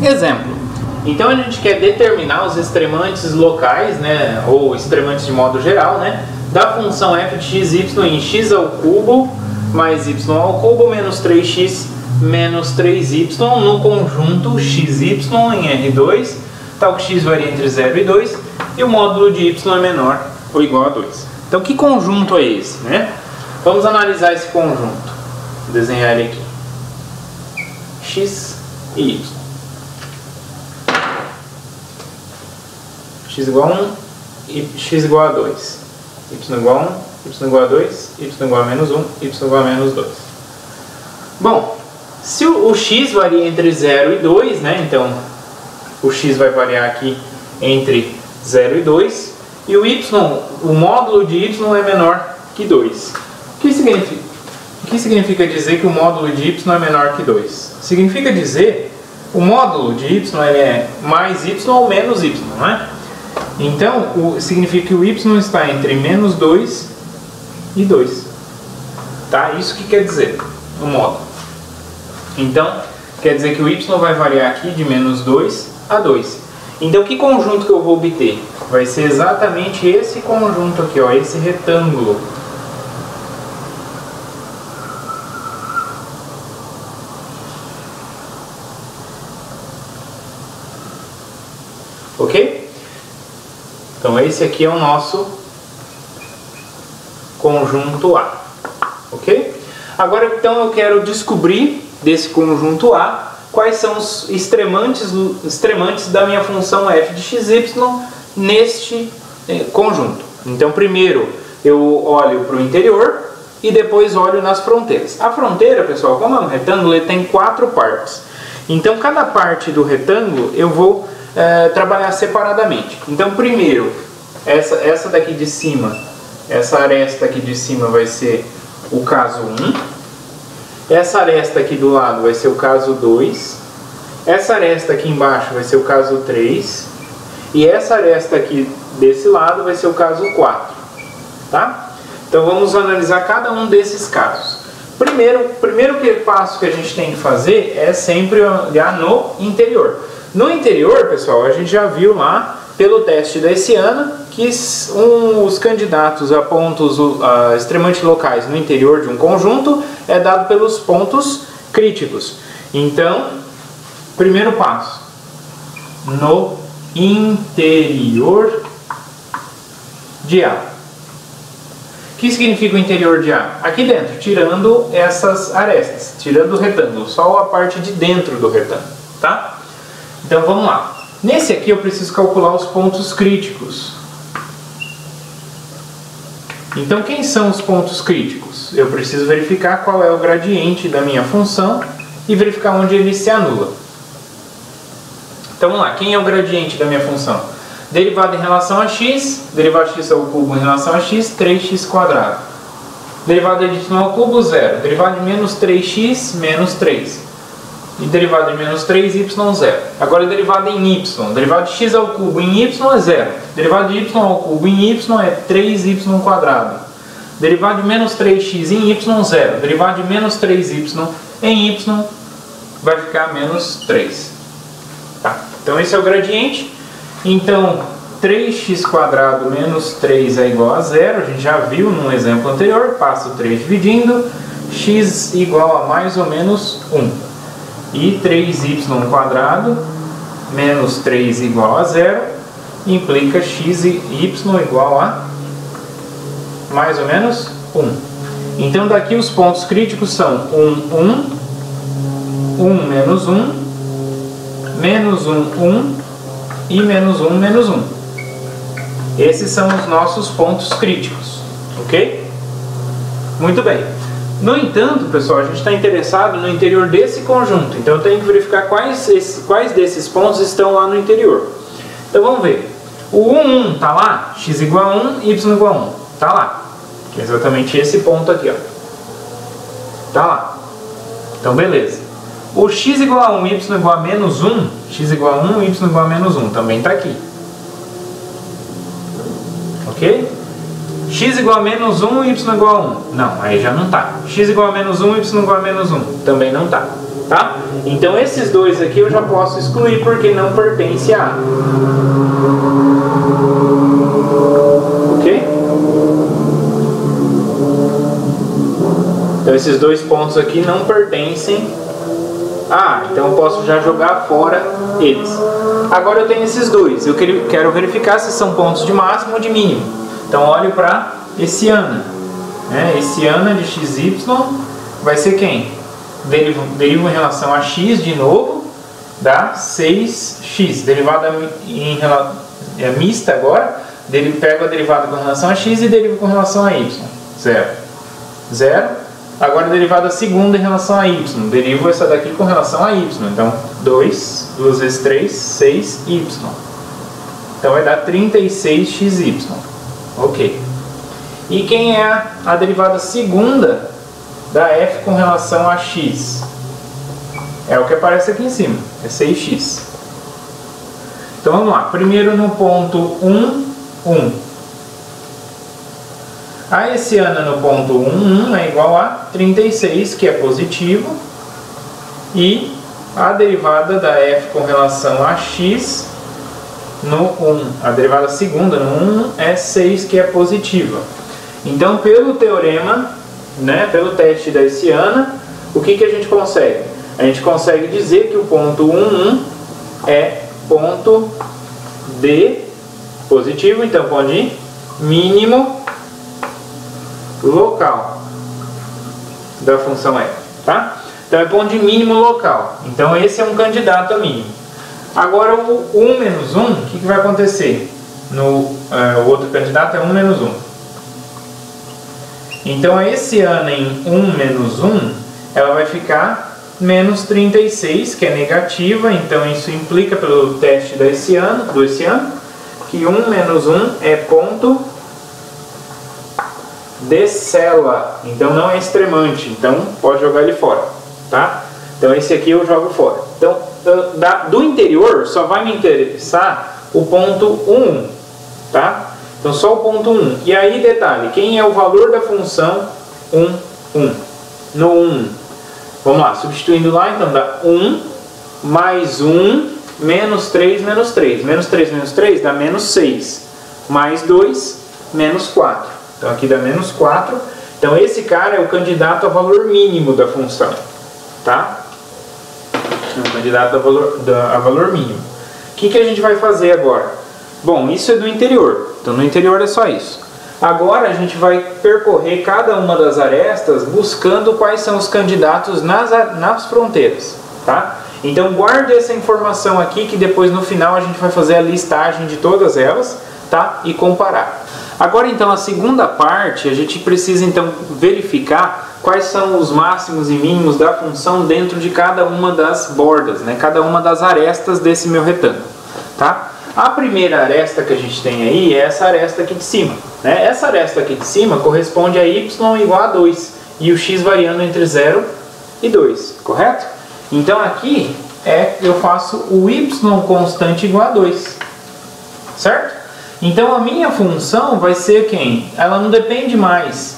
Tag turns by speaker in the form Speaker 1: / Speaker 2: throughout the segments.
Speaker 1: Exemplo. Então a gente quer determinar os extremantes locais, né, ou extremantes de modo geral, né, da função f de x, y em x ao cubo mais y ao cubo menos 3x menos 3y no conjunto xy em R2, tal que x varia entre 0 e 2 e o módulo de y é menor ou igual a 2. Então que conjunto é esse, né? Vamos analisar esse conjunto. Vou desenhar ele aqui. X e y. X igual a 1 e x igual a 2. Y igual a 1, y igual a 2, y igual a menos 1, y igual a menos 2. Bom, se o x varia entre 0 e 2, né? Então o x vai variar aqui entre 0 e 2. E o y, o módulo de y é menor que 2. O que significa? O que significa dizer que o módulo de y é menor que 2? Significa dizer o módulo de y é mais y ou menos y, não é? Então, significa que o y está entre menos 2 e 2. Tá? Isso que quer dizer o módulo. Então, quer dizer que o y vai variar aqui de menos 2 a 2. Então, que conjunto que eu vou obter? Vai ser exatamente esse conjunto aqui, ó, esse retângulo. Ok? Então, esse aqui é o nosso conjunto A. Ok? Agora, então, eu quero descobrir desse conjunto A quais são os extremantes da minha função f de xy neste conjunto. Então, primeiro eu olho para o interior e depois olho nas fronteiras. A fronteira, pessoal, como é um retângulo, ele tem 4 partes. Então, cada parte do retângulo eu vou trabalhar separadamente. Então, primeiro, essa daqui de cima, essa aresta aqui de cima vai ser o caso 1. Essa aresta aqui do lado vai ser o caso 2. Essa aresta aqui embaixo vai ser o caso 3. E essa aresta aqui desse lado vai ser o caso 4. Tá? Então vamos analisar cada um desses casos. Primeiro passo que a gente tem que fazer é sempre olhar no interior. No interior, pessoal, a gente já viu lá pelo teste da Hessiana que os candidatos a pontos extremamente locais no interior de um conjunto é dado pelos pontos críticos. Então, primeiro passo, no interior de A. O que significa o interior de A? Aqui dentro, tirando essas arestas, tirando o retângulo, só a parte de dentro do retângulo, tá? Então vamos lá. Nesse aqui eu preciso calcular os pontos críticos. Então quem são os pontos críticos? Eu preciso verificar qual é o gradiente da minha função e verificar onde ele se anula. Então vamos lá, quem é o gradiente da minha função? Derivada em relação a x, derivada de x ao cubo em relação a x, 3x². Derivada de y ao cubo, 0. Derivada de menos 3x, menos 3. E derivada de menos 3y, 0. Agora derivada em y. Derivada de x ao cubo em y é 0. Derivada de y ao cubo em y é 3y². Derivada de menos 3x em y, 0. Derivada de menos 3y em y vai ficar menos 3. Tá. Então esse é o gradiente. Então 3x² menos 3 é igual a 0. A gente já viu num exemplo anterior. Passa o 3 dividindo. X igual a mais ou menos 1. E 3y² menos 3 igual a 0 implica x e y igual a mais ou menos 1. Então daqui os pontos críticos são 1, 1, 1 menos 1, menos 1, 1 e menos 1, menos 1. Esses são os nossos pontos críticos, ok? Muito bem. No entanto, pessoal, a gente está interessado no interior desse conjunto. Então eu tenho que verificar quais desses pontos estão lá no interior. Então vamos ver. O 1, 1 está lá? X igual a 1, y igual a 1. Está lá. Que é exatamente esse ponto aqui. Está lá. Então beleza. O x igual a 1, y igual a menos 1. X igual a 1, y igual a menos 1. Também está aqui. Ok? X igual a menos 1, y igual a 1. Não, aí já não está. X igual a menos 1, y igual a menos 1. Também não está. Tá? Então esses dois aqui eu já posso excluir porque não pertence a A. Ok? Então esses dois pontos aqui não pertencem a A. Então eu posso já jogar fora eles. Agora eu tenho esses dois. Eu quero verificar se são pontos de máximo ou de mínimo. Então olho para esse ANA. Esse ANA de XY vai ser quem? Derivo em relação a x de novo, dá 6x. Derivada mista agora, pego a derivada com relação a x e derivo com relação a y. 0. 0. Agora a derivada segunda em relação a y. Derivo essa daqui com relação a y. Então 2 vezes 3, 6y. Então vai dar 36xy. Ok. E quem é a derivada segunda da f com relação a x? É o que aparece aqui em cima, é 6x. Então vamos lá, primeiro no ponto 1, 1. A esse ANA no ponto 1, 1 é igual a 36, que é positivo, e a derivada da f com relação a x no 1, a derivada segunda no 1 é 6, que é positiva. Então pelo teorema, pelo teste da Hessiana, o que a gente consegue? A gente consegue dizer que o ponto 1, 1 é ponto de positivo, então ponto de mínimo local da função f, tá? Então é ponto de mínimo local. Então esse é um candidato a mínimo. Agora o 1 menos 1, o que vai acontecer? O outro candidato é 1 menos 1. Então esse ANA em 1 menos 1, ela vai ficar menos 36, que é negativa. Então isso implica pelo teste do esse ANA, que 1 menos 1 é ponto de cela. Então não é extremante, então pode jogar ele fora, tá? Então esse aqui eu jogo fora. Então do interior só vai me interessar o ponto 1, tá? Então só o ponto 1. E aí detalhe, quem é o valor da função 1, 1? No 1, vamos lá, substituindo lá, então dá 1 mais 1 menos 3 menos 3. Menos 3 menos 3 dá menos 6. Mais 2, menos 4. Então aqui dá menos 4. Então esse cara é o candidato a valor mínimo da função, tá? É o candidato a valor mínimo. O que a gente vai fazer agora? Bom, isso é do interior. Então no interior é só isso. Agora a gente vai percorrer cada uma das arestas buscando quais são os candidatos nas fronteiras, tá? Então guarde essa informação aqui que depois no final a gente vai fazer a listagem de todas elas, tá? E comparar. Agora então a segunda parte a gente precisa então verificar quais são os máximos e mínimos da função dentro de cada uma das bordas, Cada uma das arestas desse meu retângulo, tá? A primeira aresta que a gente tem aí é essa aresta aqui de cima, Essa aresta aqui de cima corresponde a y igual a 2 e o x variando entre 0 e 2, correto? Então aqui eu faço o y constante igual a 2, certo? Então a minha função vai ser quem? Ela não depende mais.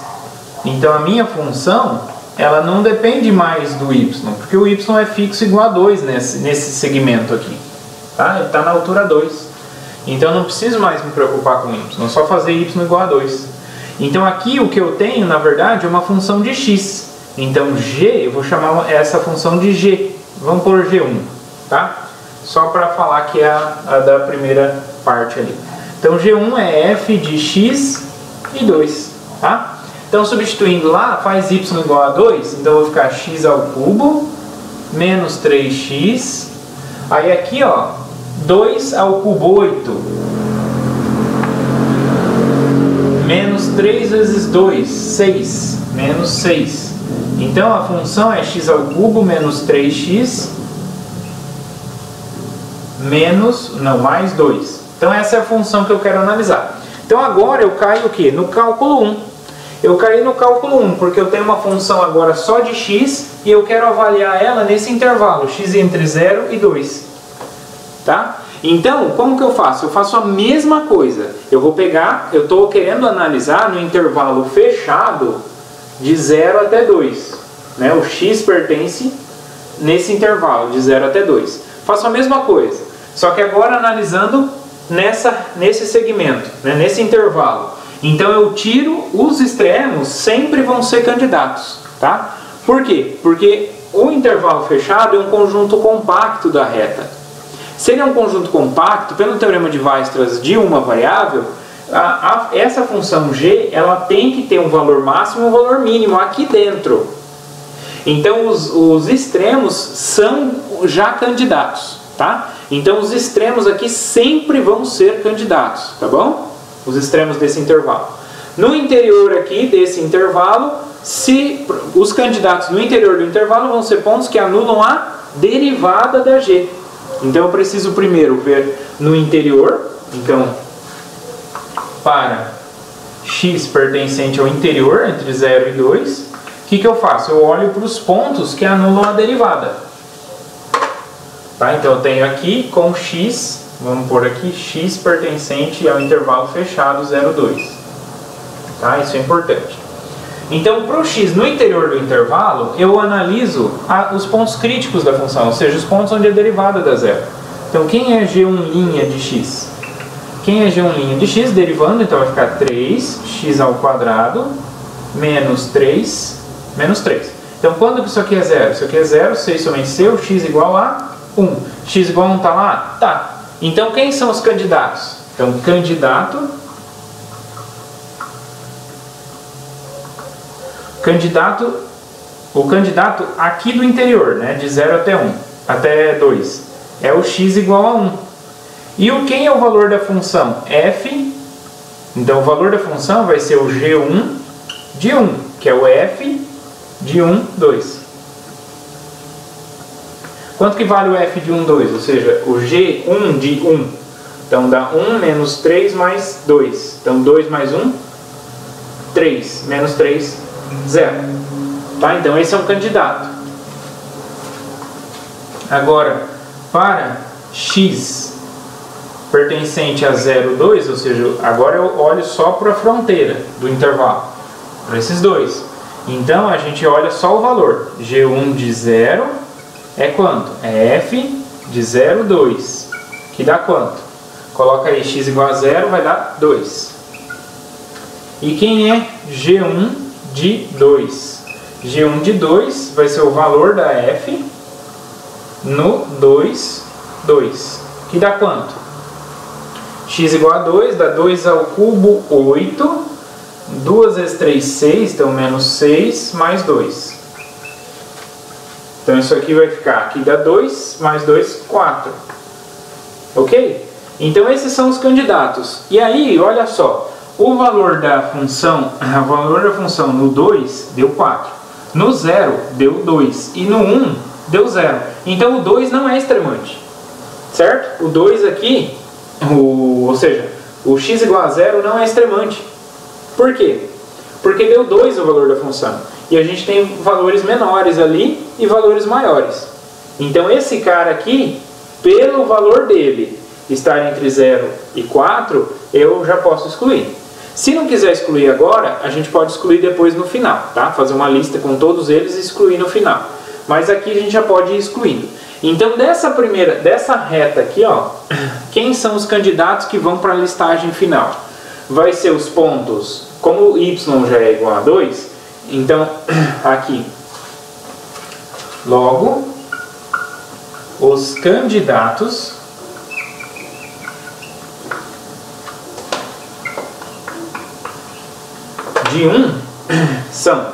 Speaker 1: Então a minha função ela não depende mais do y, porque o y é fixo igual a 2 nesse segmento aqui, tá? Ele está na altura 2. Então eu não preciso mais me preocupar com y, é só fazer y igual a 2. Então aqui o que eu tenho, na verdade, é uma função de x. Então g, eu vou chamar essa função de g. Vamos pôr g1, tá? Só para falar que é a da primeira parte ali. Então g1 é f de x e 2, tá? Então substituindo lá, faz y igual a 2, então eu vou ficar x ao cubo menos 3x. Aí aqui, ó, 2 ao cubo 8 menos 3 vezes 2, 6, menos 6. Então a função é x ao cubo menos 3x mais 2. Então essa é a função que eu quero analisar. Então agora eu caio o quê? No cálculo 1. Eu caí no cálculo 1 porque eu tenho uma função agora só de x e eu quero avaliar ela nesse intervalo, x entre 0 e 2. Tá? Então, como que eu faço? Eu faço a mesma coisa. Eu vou pegar, eu estou querendo analisar no intervalo fechado de 0 até 2. O x pertence nesse intervalo de 0 até 2. Faço a mesma coisa, só que agora analisando nesse segmento, né, nesse intervalo. Então eu tiro os extremos, sempre vão ser candidatos, tá? Por quê? Porque o intervalo fechado é um conjunto compacto da reta. Se ele é um conjunto compacto, pelo teorema de Weierstrass de uma variável, essa função g ela tem que ter um valor máximo e um valor mínimo aqui dentro. Então os extremos são já candidatos, tá? Então os extremos aqui sempre vão ser candidatos, tá bom? Os extremos desse intervalo. No interior aqui desse intervalo, os candidatos no interior do intervalo vão ser pontos que anulam a derivada da g. Então eu preciso primeiro ver no interior. Então, para x pertencente ao interior, entre 0 e 2, o que eu faço? Eu olho para os pontos que anulam a derivada. Tá? Então eu tenho aqui com x, vamos pôr aqui, x pertencente ao intervalo fechado 0, 2. Tá? Isso é importante. Então, para o x no interior do intervalo, eu analiso os pontos críticos da função, ou seja, os pontos onde a derivada dá 0. Então, quem é g1' de x? Quem é g1' de x? Derivando, então vai ficar 3x² menos 3, menos 3. Então, quando que isso aqui é 0? Isso aqui é 0, 6 somente c, o x igual a 1. X igual a 1 está lá? Tá. Então, quem são os candidatos? Então, o candidato aqui do interior, né, de 0 até 1, até 2, é o x igual a 1. E quem é o valor da função? F. Então, o valor da função vai ser o g1 de 1, que é o f de 1, 2. Quanto que vale o f de 1, 2? Ou seja, o g1 de 1. Então, dá 1 menos 3 mais 2. Então, 2 mais 1, 3. Menos 3, 0. Tá? Então, esse é um candidato. Agora, para x pertencente a 0, 2, ou seja, agora eu olho só para a fronteira do intervalo, para esses dois. Então, a gente olha só o valor. G1 de 0 é quanto? É f de 0, 2. Que dá quanto? Coloca aí x igual a 0, vai dar 2. E quem é G1 de 2? G1 de 2 vai ser o valor da f no 2, 2. Que dá quanto? X igual a 2, dá 2 ao cubo, 8. 2 vezes 3, 6, então menos 6, mais 2. Então isso aqui vai ficar, aqui dá 2, mais 2, 4. Ok? Então esses são os candidatos. E aí, olha só, o valor da função no 2 deu 4. No 0 deu 2. E no 1 deu 0. Então o 2 não é extremante. Certo? O 2 aqui, ou seja, o x igual a 0 não é extremante. Por quê? Porque deu 2 o valor da função. E a gente tem valores menores ali e valores maiores. Então esse cara aqui, pelo valor dele estar entre 0 e 4, eu já posso excluir. Se não quiser excluir agora, a gente pode excluir depois no final, tá? Fazer uma lista com todos eles e excluir no final. Mas aqui a gente já pode ir excluindo. Então dessa reta aqui, ó, quem são os candidatos que vão para a listagem final? Vai ser os pontos, como o y já é igual a 2, então aqui, logo, os candidatos de 1 são,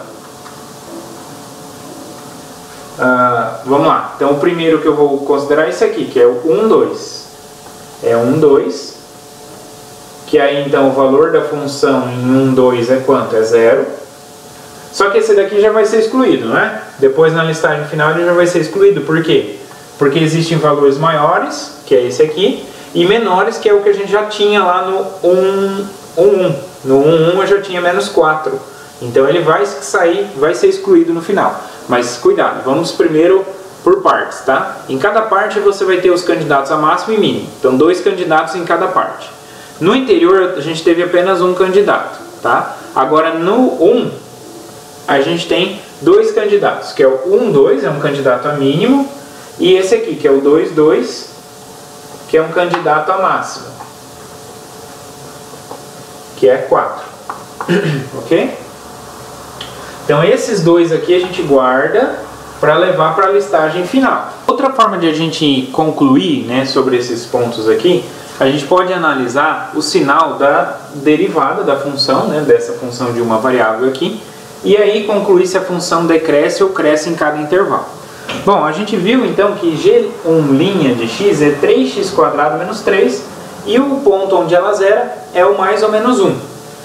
Speaker 1: vamos lá, então o primeiro que eu vou considerar é esse aqui, que é o 1, 2. É 1, 2, que aí então o valor da função em 1, 2 é quanto? É 0. Só que esse daqui já vai ser excluído, né? Depois na listagem final ele já vai ser excluído. Por quê? Porque existem valores maiores, que é esse aqui, e menores, que é o que a gente já tinha lá no 1, 1. No 1, 1 eu já tinha menos 4. Então ele vai ser excluído no final. Mas cuidado, vamos primeiro por partes, tá? Em cada parte você vai ter os candidatos a máximo e mínimo. Então 2 candidatos em cada parte. No interior a gente teve apenas um candidato, tá? Agora no 1 a gente tem dois candidatos, que é o 1, 2, é um candidato a mínimo, e esse aqui, que é o 2, 2, que é um candidato a máximo, que é 4. Ok? Então esses dois aqui a gente guarda para levar para a listagem final. Outra forma de a gente concluir, né, sobre esses pontos aqui, a gente pode analisar o sinal da derivada da função, né, dessa função de uma variável aqui, e aí concluir se a função decresce ou cresce em cada intervalo. Bom, a gente viu então que g1' de x é 3x² menos 3, e o ponto onde ela zera é o mais ou menos 1,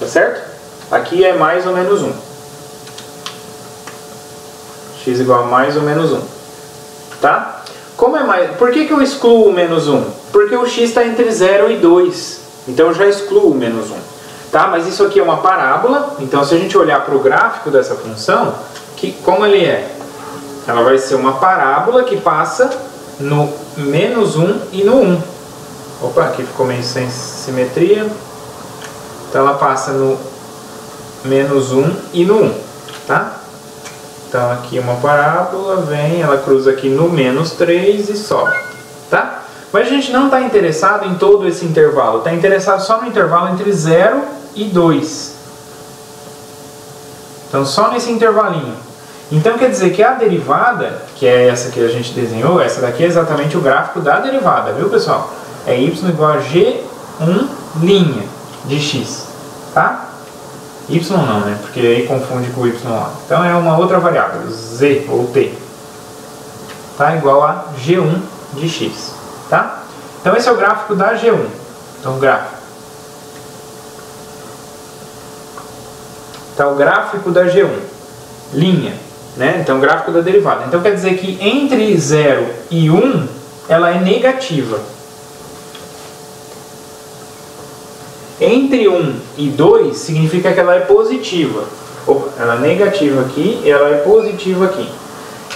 Speaker 1: tá certo? Aqui é mais ou menos 1. X igual a mais ou menos 1. Tá? Como é mais... Por que eu excluo o menos 1? Porque o x está entre 0 e 2. Então eu já excluo o menos 1. Tá? Mas isso aqui é uma parábola. Então se a gente olhar para o gráfico dessa função, como ele é? Ela vai ser uma parábola que passa no menos 1 e no 1. Opa, aqui ficou meio sem simetria. Então ela passa no menos 1 e no 1. Tá? Então aqui uma parábola, vem, ela cruza aqui no menos 3 e sobe, tá? Mas a gente não está interessado em todo esse intervalo, está interessado só no intervalo entre 0 e 2. Então só nesse intervalinho. Então quer dizer que a derivada, que é essa que a gente desenhou, essa daqui é exatamente o gráfico da derivada, viu pessoal? É y igual a g1' de x, tá? Y não, né? Porque aí confunde com y lá. Então é uma outra variável, z ou t. Tá? Igual a g1 de x. Tá? Então esse é o gráfico da g1. Então gráfico. Tá o gráfico da g1. Linha. Né? Então gráfico da derivada. Então quer dizer que entre 0 e 1 ela é negativa. Entre 1 e 2 significa que ela é positiva. Opa, ela é negativa aqui e ela é positiva aqui.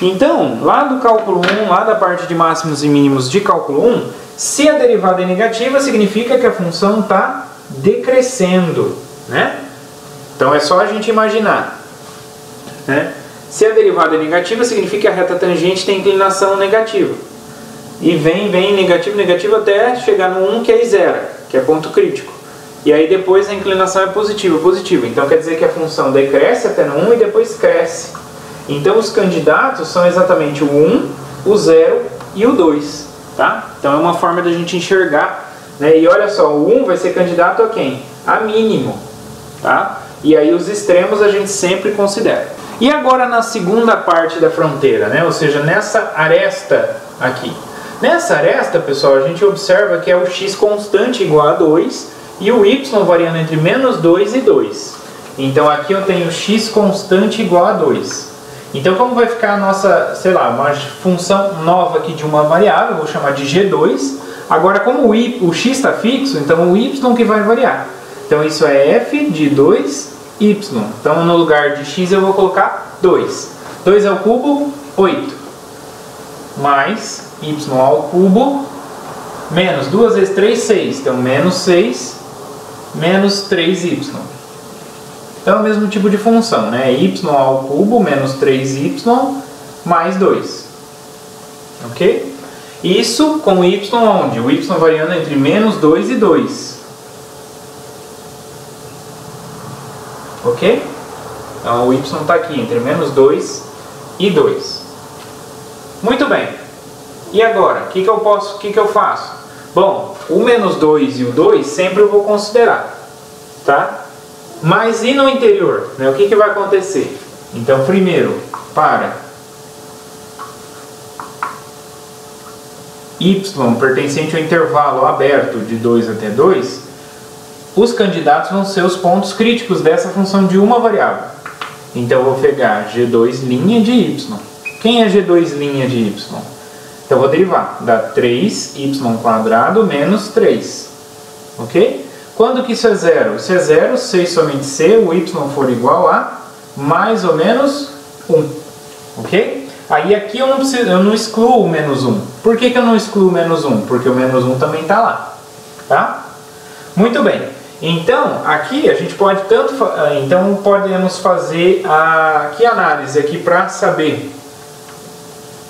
Speaker 1: Então, lá do cálculo 1, lá da parte de máximos e mínimos de cálculo 1, se a derivada é negativa, significa que a função está decrescendo. Né? Então é só a gente imaginar. Né? Se a derivada é negativa, significa que a reta tangente tem inclinação negativa. E vem negativo, negativo até chegar no 1 que é zero, que é ponto crítico. E aí depois a inclinação é positiva, positiva. Então quer dizer que a função decresce até no 1 e depois cresce. Então os candidatos são exatamente o 1, o 0 e o 2. Tá? Então é uma forma da gente enxergar. Né? E olha só, o 1 vai ser candidato a quem? A mínimo. Tá? E aí os extremos a gente sempre considera. E agora na segunda parte da fronteira, né? Ou seja, nessa aresta aqui. Nessa aresta, pessoal, a gente observa que é o x constante igual a 2 e o y variando entre menos 2 e 2. Então aqui eu tenho x constante igual a 2. Então como vai ficar a nossa, sei lá, uma função nova aqui de uma variável, vou chamar de g2. Agora como o x está fixo, então o y que vai variar. Então isso é f de 2y. Então no lugar de x eu vou colocar 2. 2 ao cubo, 8. Mais y ao cubo, menos 2 vezes 3, 6. Então menos 6, menos 3y. Então é o mesmo tipo de função, né? Y ao cubo menos 3y mais 2. Ok? Isso com y onde? O y variando entre menos 2 e 2. Ok? Então o y está aqui entre menos 2 e 2. Muito bem. E agora? O que eu faço? Bom, o menos 2 e o 2 sempre eu vou considerar. Tá? Mas e no interior? Né? O que vai acontecer? Então, primeiro, para y pertencente ao intervalo aberto de 2 até 2, os candidatos vão ser os pontos críticos dessa função de uma variável. Então, eu vou pegar g2' de y. Quem é g2' de y? Então, eu vou derivar. Dá 3y² menos 3. Ok? Quando que isso é zero? Isso é zero se somente se o y for igual a mais ou menos 1. Ok? Aí aqui eu não excluo o menos 1. Por que eu não excluo o menos 1? Porque o menos 1 também está lá. Tá? Muito bem. Então, aqui a gente pode então podemos fazer que análise aqui para saber,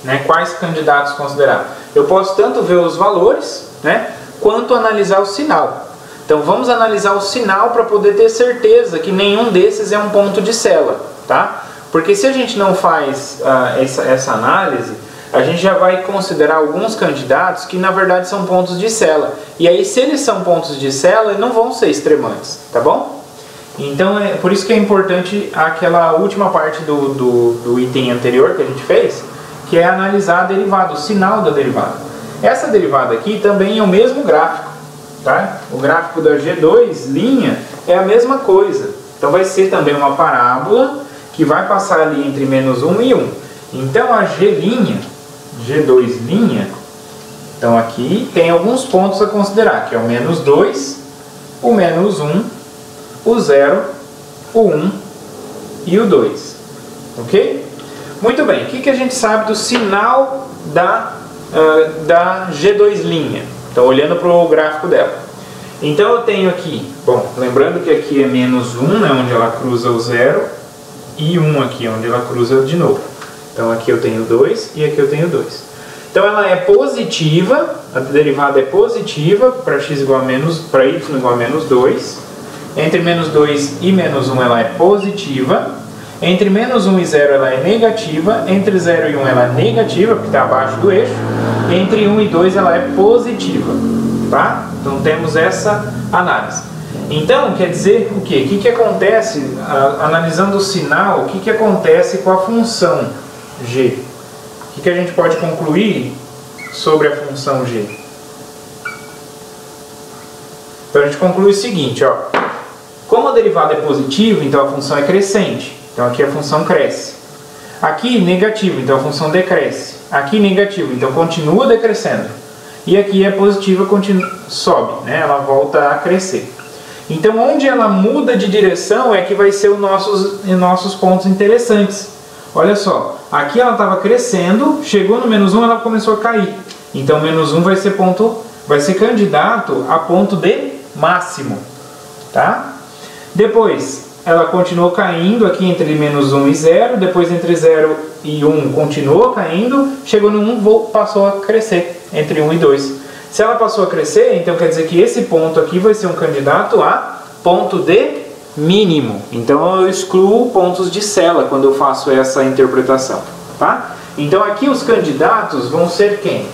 Speaker 1: né, quais candidatos considerar. Eu posso tanto ver os valores, né, quanto analisar o sinal. Então vamos analisar o sinal para poder ter certeza que nenhum desses é um ponto de célula, tá? Porque se a gente não faz essa análise, a gente já vai considerar alguns candidatos que na verdade são pontos de célula. E aí, se eles são pontos de célula, não vão ser extremantes, tá bom? Então é por isso que é importante aquela última parte do item anterior que a gente fez, que é analisar a derivada, o sinal da derivada. Essa derivada aqui também é o mesmo gráfico, tá? O gráfico da G2' é a mesma coisa. Então vai ser também uma parábola que vai passar ali entre menos 1 e 1. Então a G2', então aqui tem alguns pontos a considerar, que é o menos 2, o menos 1, o 0, o 1 e o 2. Ok? Muito bem, o que a gente sabe do sinal da G2'? Então, olhando para o gráfico dela. Então, eu tenho aqui, bom, lembrando que aqui é menos 1, né, onde ela cruza o 0, e 1 aqui, onde ela cruza de novo. Então, aqui eu tenho 2 e aqui eu tenho 2. Então, ela é positiva, a derivada é positiva para y igual a menos 2. Entre menos 2 e menos 1 ela é positiva. Entre menos 1 e 0 ela é negativa. Entre 0 e 1 ela é negativa, porque está abaixo do eixo. Entre 1 e 2 ela é positiva. Tá? Então temos essa análise. Então, quer dizer o quê? O que acontece, analisando o sinal, o que acontece com a função g? O que a gente pode concluir sobre a função g? Então a gente conclui o seguinte, ó. Como a derivada é positiva, então a função é crescente. Então aqui a função cresce. Aqui negativo, então a função decresce. Aqui negativo, então continua decrescendo. E aqui é positiva, sobe, né? Ela volta a crescer. Então onde ela muda de direção é que vai ser os nossos pontos interessantes. Olha só, aqui ela estava crescendo, chegou no menos 1, ela começou a cair. Então menos 1 vai ser candidato a ponto de máximo. Tá? Depois, ela continuou caindo aqui entre menos 1 e 0, depois entre 0 e 1 continuou caindo, chegou no 1, passou a crescer entre 1 e 2. Se ela passou a crescer, então quer dizer que esse ponto aqui vai ser um candidato a ponto de mínimo. Então eu excluo pontos de célula quando eu faço essa interpretação. Tá? Então aqui os candidatos vão ser quem?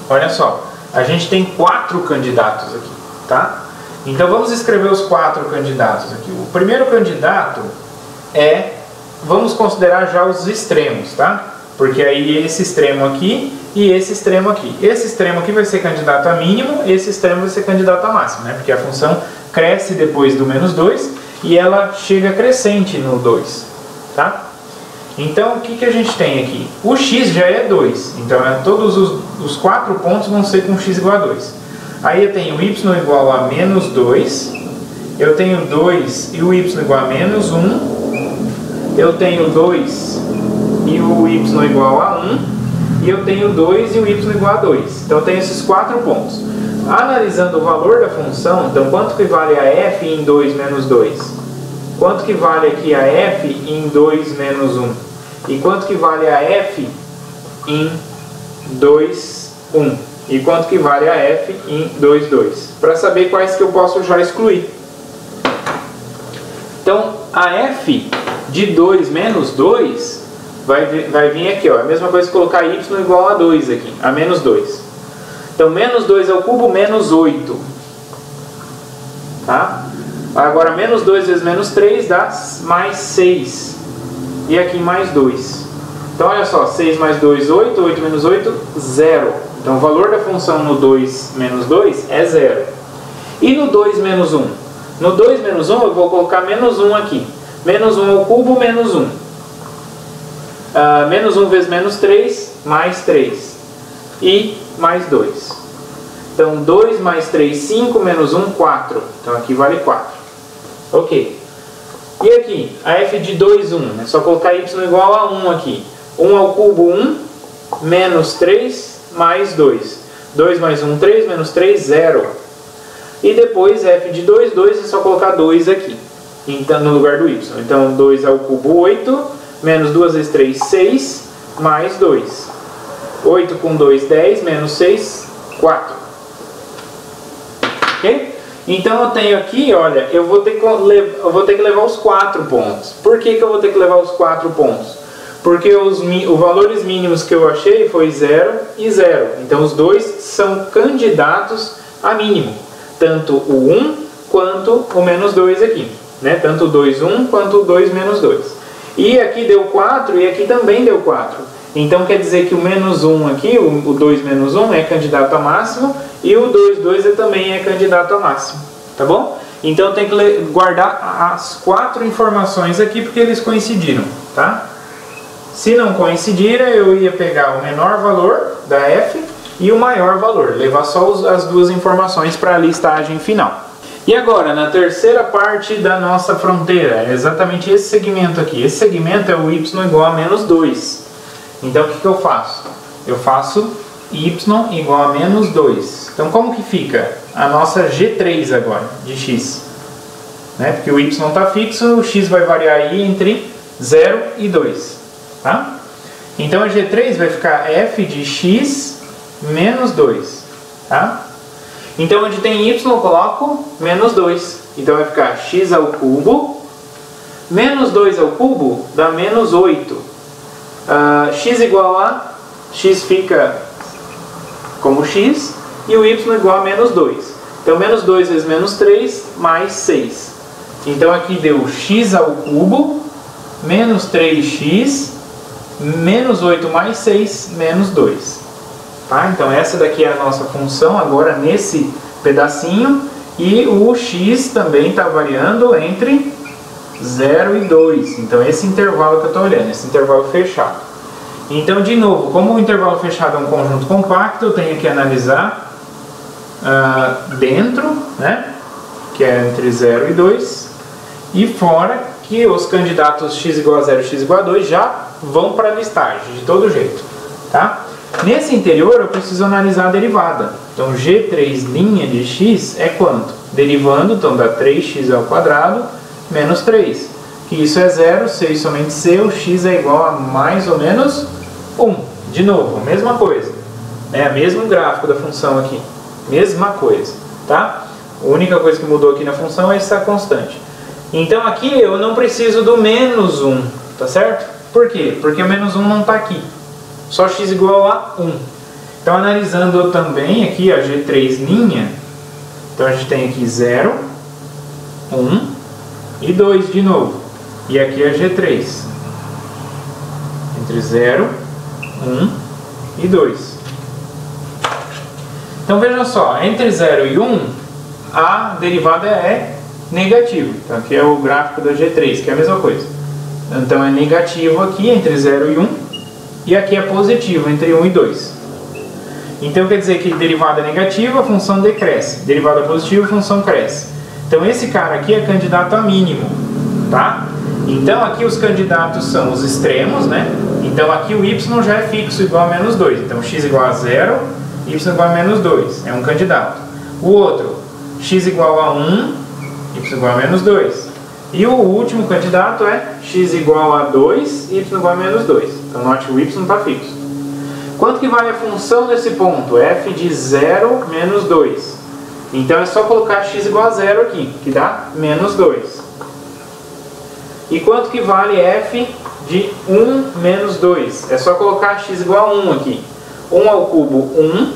Speaker 1: Olha só, a gente tem 4 candidatos aqui. Tá? Então vamos escrever os 4 candidatos aqui. O primeiro candidato vamos considerar já os extremos, tá? Porque aí esse extremo aqui e esse extremo aqui. Esse extremo aqui vai ser candidato a mínimo, esse extremo vai ser candidato a máximo, né? Porque a função cresce depois do menos 2 e ela chega crescente no 2, tá? Então o que a gente tem aqui? O x já é 2, então todos os 4 pontos vão ser com x igual a 2. Aí eu tenho y igual a menos 2, eu tenho 2 e o y igual a menos 1, eu tenho 2 e o y igual a 1, e eu tenho 2 e o y igual a 2. Então eu tenho esses 4 pontos. Analisando o valor da função, então quanto que vale a f em 2 menos 2? Quanto que vale aqui a f em 2 menos 1? E quanto que vale a f em 2, 1? E quanto que vale a f em 2, 2? Para saber quais que eu posso já excluir. Então, a f de 2 menos 2 vai vir aqui, ó. A mesma coisa que colocar y igual a 2 aqui, a menos 2. Então, menos 2 ao cubo, menos 8. Tá? Agora, menos 2 vezes menos 3 dá mais 6. E aqui mais 2. Então, olha só, 6 mais 2, 8. 8 menos 8, 0. Então, o valor da função no 2 menos 2 é 0. E no 2 menos 1? No 2 menos 1, eu vou colocar menos 1 aqui. Menos 1 ao cubo, menos 1. Menos 1 vezes menos 3, mais 3. E mais 2. Então, 2 mais 3, 5, menos 1, 4. Então, aqui vale 4. Ok. E aqui, a f de 2, 1. É só colocar y igual a 1 aqui. 1 ao cubo, 1. Menos 3, mais 2. 2 mais 1, 3. Menos 3, 0. E depois f de 2, 2 é só colocar 2 aqui, então, no lugar do y. Então 2 ao cubo 8, menos 2 vezes 3, 6, mais 2. 8 com 2, 10, menos 6, 4. Ok? Então eu tenho aqui, olha, eu vou ter que levar os 4 pontos. Por que eu vou ter que levar os 4 pontos? Porque os valores mínimos que eu achei foi 0 e 0. Então os dois são candidatos a mínimo. Tanto o 1 quanto o menos 2 aqui. Né? Tanto o 2, 1 quanto o 2, menos 2. E aqui deu 4 e aqui também deu 4. Então quer dizer que o menos 1 aqui, o 2 menos 1 é candidato a máximo. E o 2, 2 também é candidato a máximo. Tá bom? Então eu tenho que guardar as 4 informações aqui porque eles coincidiram. Tá? Se não coincidirem, eu ia pegar o menor valor da f e o maior valor. Levar só as duas informações para a listagem final. E agora, na terceira parte da nossa fronteira, é exatamente esse segmento aqui. Esse segmento é o y igual a menos 2. Então, o que eu faço? Eu faço y igual a menos 2. Então, como que fica a nossa G3 agora, de x? Né? Porque o y está fixo, o x vai variar aí entre 0 e 2. Tá? Então, a G3 vai ficar f de x menos 2. Tá? Então, onde tem y, eu coloco menos 2. Então, vai ficar x ao cubo. Menos 2 ao cubo dá menos 8. X igual a... x fica como x. E o y igual a menos 2. Então, menos 2 vezes menos 3, mais 6. Então, aqui deu x ao cubo, menos 3x, menos 8 mais 6, menos 2. Tá? Então essa daqui é a nossa função agora nesse pedacinho. E o x também está variando entre 0 e 2. Então esse intervalo que eu estou olhando, esse intervalo fechado. Então de novo, como o intervalo fechado é um conjunto compacto, eu tenho que analisar dentro, né? Que é entre 0 e 2. E fora que os candidatos x igual a 0 e x igual a 2 já vão para a listagem, de todo jeito. Tá? Nesse interior eu preciso analisar a derivada. Então G3' de x é quanto? Derivando, então dá 3x ao quadrado menos 3. Que isso é 0, C e somente C, o x é igual a mais ou menos 1. De novo, a mesma coisa. É o mesmo gráfico da função aqui. Mesma coisa. Tá? A única coisa que mudou aqui na função é essa constante. Então aqui eu não preciso do menos 1. Tá certo? Por quê? Porque o menos 1 não está aqui. Só x igual a 1. Então, analisando também aqui a G3', então a gente tem aqui 0, 1 e 2 de novo. E aqui a G3. Entre 0, 1 e 2. Então, vejam só, entre 0 e 1, a derivada é negativa. Então, aqui é o gráfico da G3, que é a mesma coisa. Então, é negativo aqui entre 0 e 1. E aqui é positivo, entre 1 e 2. Então quer dizer que derivada negativa, a função decresce. Derivada positiva, a função cresce. Então esse cara aqui é candidato a mínimo. Tá? Então aqui os candidatos são os extremos, né? Então aqui o y já é fixo, igual a menos 2. Então x igual a 0, y igual a menos 2. É um candidato. O outro, x igual a 1, y igual a menos 2. E o último candidato é x igual a 2, y igual a menos 2. Então note que o y está fixo. Quanto que vale a função nesse ponto? f de 0 menos 2. Então é só colocar x igual a 0 aqui, que dá menos 2. E quanto que vale f de 1 menos 2? É só colocar x igual a 1 aqui. 1 ao cubo 1,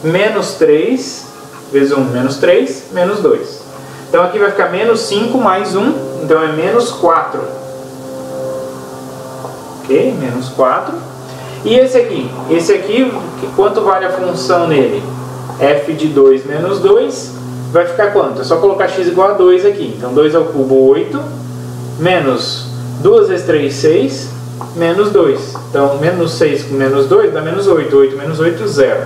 Speaker 1: menos 3, vezes 1, menos 3, menos 2. Então aqui vai ficar menos 5 mais 1, então é menos 4. Ok? Menos 4. E esse aqui? Esse aqui, quanto vale a função nele? f de 2 menos 2 vai ficar quanto? É só colocar x igual a 2 aqui. Então 2 ao cubo 8, menos 2 vezes 3, 6, menos 2. Então menos 6 com menos 2 dá menos 8. 8 menos 8, 0.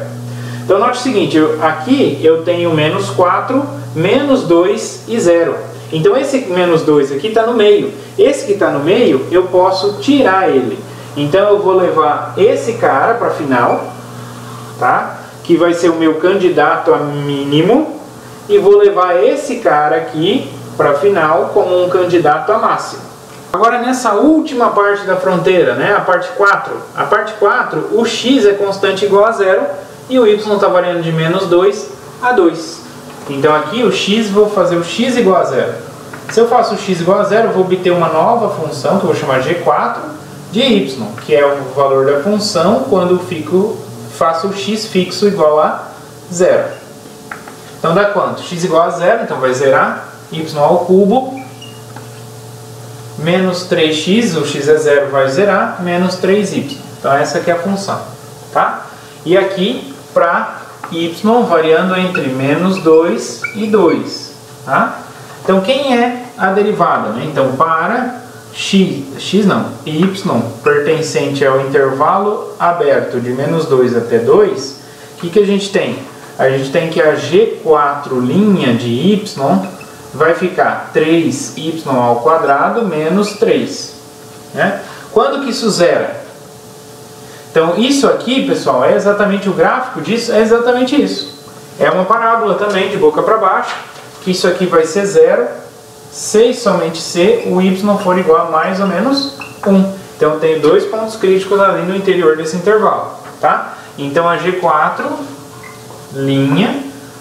Speaker 1: Então note o seguinte, aqui eu tenho menos 4, menos 2 e 0. Então esse menos 2 aqui está no meio. Esse que está no meio, eu posso tirar ele. Então eu vou levar esse cara para a final, tá? Que vai ser o meu candidato a mínimo. e vou levar esse cara aqui para a final como um candidato a máximo. Agora nessa última parte da fronteira, né, a parte 4. A parte 4, o x é constante igual a 0 e o y está variando de menos 2 a 2. Então aqui o x, vou fazer o x igual a 0. Se eu faço o x igual a 0, eu vou obter uma nova função que eu vou chamar G4 de y, que é o valor da função quando faço o x fixo igual a 0. Então dá quanto? X igual a 0, então vai zerar, y ao cubo, menos 3x, o x é 0, vai zerar, menos 3y. Então essa aqui é a função, tá? E aqui para y variando entre menos 2 e 2, tá? Então quem é a derivada, né? Então para y pertencente ao intervalo aberto de menos 2 até 2, o que a gente tem? A gente tem que a G4' de y vai ficar 3y ao quadrado menos 3. Né? Quando que isso zera? Então isso aqui, pessoal, é exatamente o gráfico disso, é exatamente isso. É uma parábola também, de boca para baixo, que isso aqui vai ser 0, se e somente se o y for igual a mais ou menos 1. Então eu tenho dois pontos críticos ali no interior desse intervalo. Tá? Então a G4'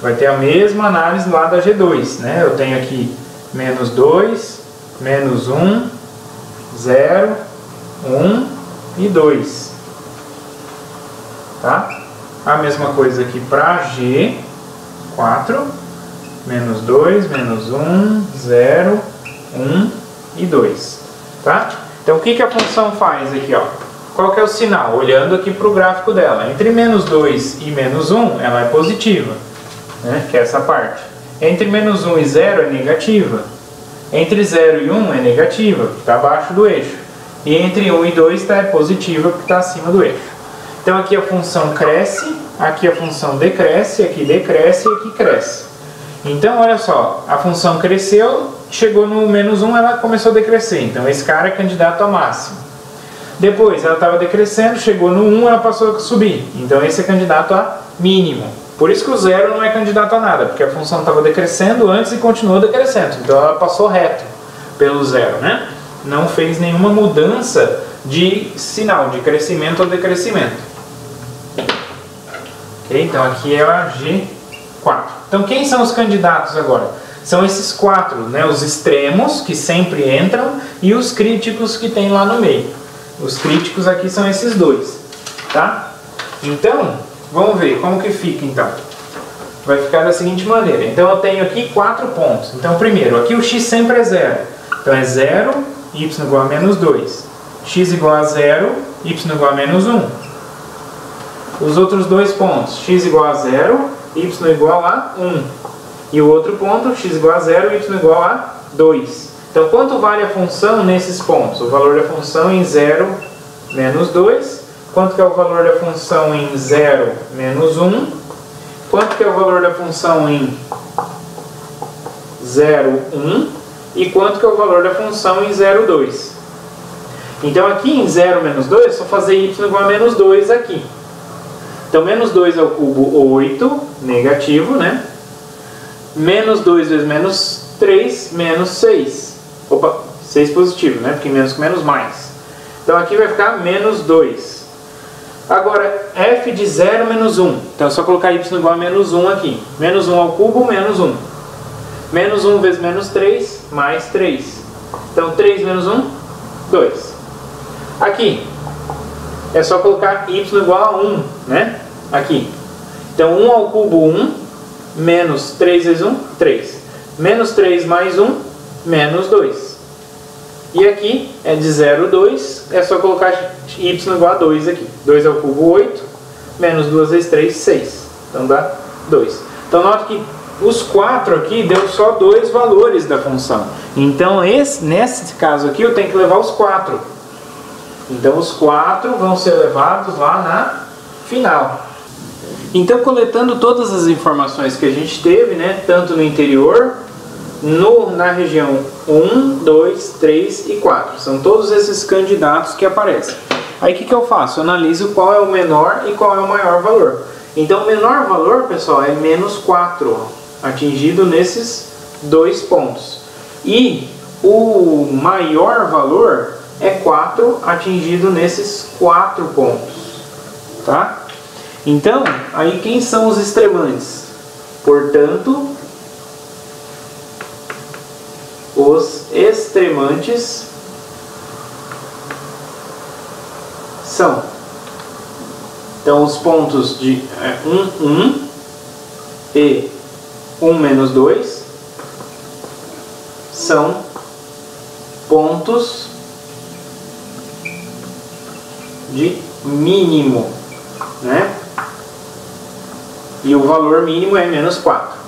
Speaker 1: vai ter a mesma análise lá da G2. Né? Eu tenho aqui menos 2, menos 1, 0, 1 e 2. Tá? A mesma coisa aqui para G4, menos 2, menos 1, 0, 1 e 2. Tá? Então o que a função faz aqui? Ó? Qual que é o sinal? Olhando aqui para o gráfico dela. Entre menos 2 e menos 1, ela é positiva, né? Que é essa parte. Entre menos 1 e 0 é negativa. Entre 0 e 1 é negativa, que está abaixo do eixo. E entre 1 e 2 é positiva, que está acima do eixo. Então aqui a função cresce, aqui a função decresce, aqui decresce e aqui cresce. Então olha só, a função cresceu, chegou no menos 1, ela começou a decrescer. Então esse cara é candidato a máximo. Depois ela estava decrescendo, chegou no 1, ela passou a subir. Então esse é candidato a mínimo. Por isso que o 0 não é candidato a nada, porque a função estava decrescendo antes e continuou decrescendo. Então ela passou reto pelo 0, né? Não fez nenhuma mudança de sinal, de crescimento ou decrescimento. Okay? Então aqui é a G4. Então quem são os candidatos agora? São esses 4, né? Os extremos, que sempre entram, e os críticos que tem lá no meio. Os críticos aqui são esses dois. Tá? Então, vamos ver como que fica então. Vai ficar da seguinte maneira. Então eu tenho aqui 4 pontos. Então primeiro, aqui o x sempre é 0. Então é 0, y igual a menos 2. X igual a 0, y igual a menos 1. Os outros dois pontos, x igual a 0, y igual a 1. E o outro ponto, x igual a 0, y igual a 2. Então quanto vale a função nesses pontos? O valor da função em 0 menos 2. Quanto que é o valor da função em 0 menos 1? Quanto que é o valor da função em 0, 1? E quanto que é o valor da função em 0, 2? Então aqui em 0 menos 2 é só fazer y igual a menos 2 aqui. Então menos 2 ao cubo, 8, negativo, né? Menos 2 vezes menos 3, menos 6. Opa, 6 positivo, né? Porque menos com menos mais. Então aqui vai ficar menos 2. Agora, f de 0 menos 1. Então é só colocar y igual a menos 1 aqui. Menos 1 ao cubo, menos 1. Menos 1 vezes menos 3, mais 3. Então 3 menos 1, 2. Aqui, é só colocar y igual a 1, né? Aqui. Então 1 ao cubo, 1. Menos 3 vezes 1, 3. Menos 3 mais 1, menos 2. E aqui é de 0, 2. É só colocar y igual a 2 aqui. 2 ao cubo, 8. Menos 2 vezes 3, 6. Então dá 2. Então nota que os 4 aqui deu só 2 valores da função. Então nesse caso aqui eu tenho que levar os 4. Então os 4 vão ser levados lá na final. Então coletando todas as informações que a gente teve, né, tanto no interior, na região 1, 2, 3 e 4. São todos esses candidatos que aparecem. Aí o que eu faço? Eu analiso qual é o menor e qual é o maior valor. Então o menor valor, pessoal, é menos 4. atingido nesses 2 pontos. E o maior valor é 4 atingido nesses 4 pontos, tá? Então, aí quem são os extremantes? Portanto, os extremantes são, então, os pontos de 1, 1 e 1 menos 2 são pontos de mínimo, né? E o valor mínimo é menos 4.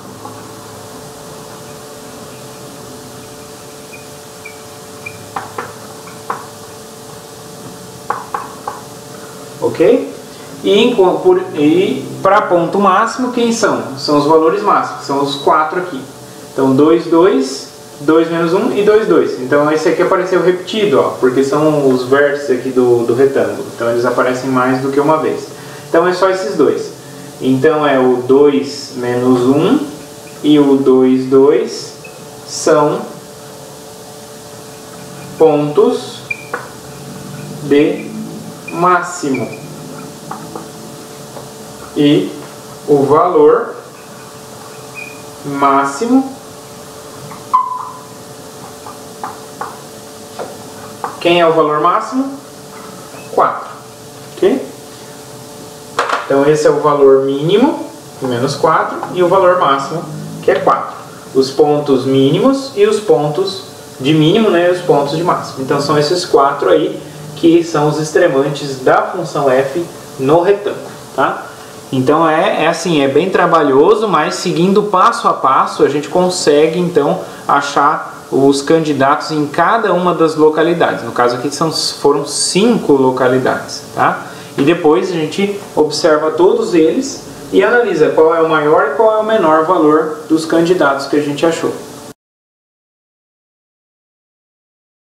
Speaker 1: Ok? E para ponto máximo, quem são? São os valores máximos, são os 4 aqui. Então, 2, 2, 2 menos 1 e 2, 2. Então, esse aqui apareceu repetido, ó, porque são os vértices aqui do retângulo. Então, eles aparecem mais do que uma vez. Então, é só esses dois. Então, é o 2 menos 1 e o 2, 2 são pontos de máximo. E o valor máximo, quem é o valor máximo? 4. Ok? Então esse é o valor mínimo, menos 4, e o valor máximo, que é 4. Os pontos mínimos e os pontos de mínimo, né, e os pontos de máximo. Então são esses 4 aí que são os extremantes da função f no retângulo, tá? Então é assim, é bem trabalhoso, mas seguindo passo a passo a gente consegue então achar os candidatos em cada uma das localidades. No caso aqui foram 5 localidades, tá? E depois a gente observa todos eles e analisa qual é o maior e qual é o menor valor dos candidatos que a gente achou.